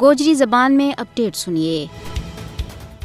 گوجری زبان میں اپڈیٹ سنیے۔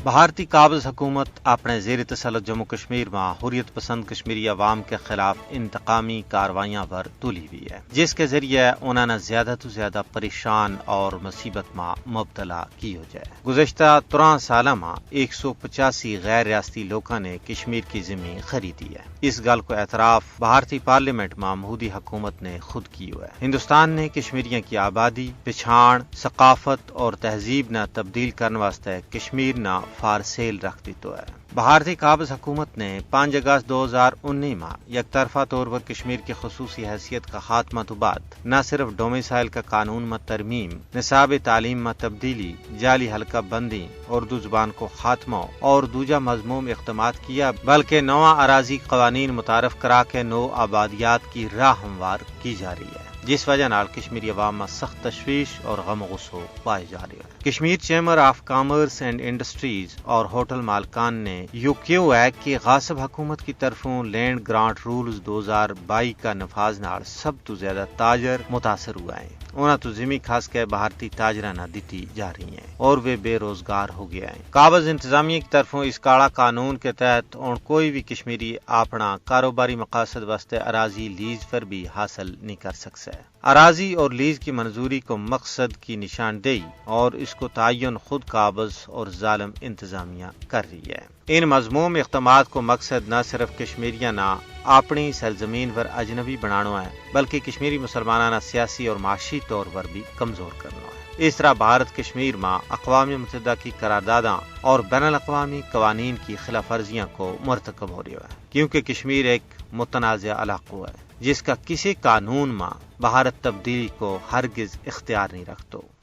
بھارتی قابض حکومت اپنے زیر تسلط جموں کشمیر میں حریت پسند کشمیری عوام کے خلاف انتقامی کاروائیاں پر تلی ہوئی ہے، جس کے ذریعے انہوں نے زیادہ تو زیادہ پریشان اور مصیبت میں مبتلا کی ہو جائے۔ گزشتہ 13 سالہ میں 185 غیر ریاستی لوگوں نے کشمیر کی زمین خریدی ہے۔ اس گل کو اعتراف بھارتی پارلیمنٹ میں مودی حکومت نے خود کی ہوا ہے۔ ہندوستان نے کشمیریوں کی آبادی، پچھان، ثقافت اور تہذیب نہ تبدیل کرنے واسطے کشمیر نہ فار سیل رکھ دی تو ہے۔ بھارتی قابض حکومت نے 5 اگست 2019 میں یک طرفہ طور پر کشمیر کی خصوصی حیثیت کا خاتمہ تو بعد نہ صرف ڈومیسائل کا قانون میں ترمیم، نصاب تعلیم میں تبدیلی، جعلی حلقہ بندی، اردو زبان کو خاتمہ اور دوجا مضموم اقدامات کیا، بلکہ نواں اراضی قوانین متعارف کرا کے نو آبادیات کی راہ ہموار کی جا رہی ہے، جس وجہ نال کشمیری عوام میں سخت تشویش اور غم و غصہ پائے جا رہے ہیں۔ Kashmir chamber of commerce and industries اور ہوٹل مالکان نے کیوں ہے کہ غاصب حکومت کی طرفوں لینڈ گرانٹ رولز 2022 کا نفاذ نال سب تو زیادہ تاجر متاثر ہوا ہے۔ انہاں تو زمین خاص کے بھارتی تاجرہ نہ دیتی جا رہی ہیں اور وہ بے روزگار ہو گیا ہے۔ قابض انتظامیہ کی طرفوں اس کالا قانون کے تحت کوئی بھی کشمیری اپنا کاروباری مقاصد واسطے اراضی لیز پر بھی حاصل نہیں کر سکتا ہے۔ اراضی اور لیز کی منظوری کو مقصد کی نشاندہی اور اس کو تعین خود قابض اور ظالم انتظامیہ کر رہی ہے۔ ان مضموم اقدامات کو مقصد نہ صرف کشمیریاں نہ اپنی سرزمین پر اجنبی بنانا ہے، بلکہ کشمیری مسلمانوں نہ سیاسی اور معاشی طور پر بھی کمزور کرنا ہے۔ اس طرح بھارت کشمیر میں اقوام متحدہ کی قرارداداں اور بین الاقوامی قوانین کی خلاف ورزیاں کو مرتکب ہو رہا ہے، کیونکہ کشمیر ایک متنازع علاقہ ہے جس کا کسی قانون میں بھارت تبدیلی کو ہرگز اختیار نہیں رکھتا۔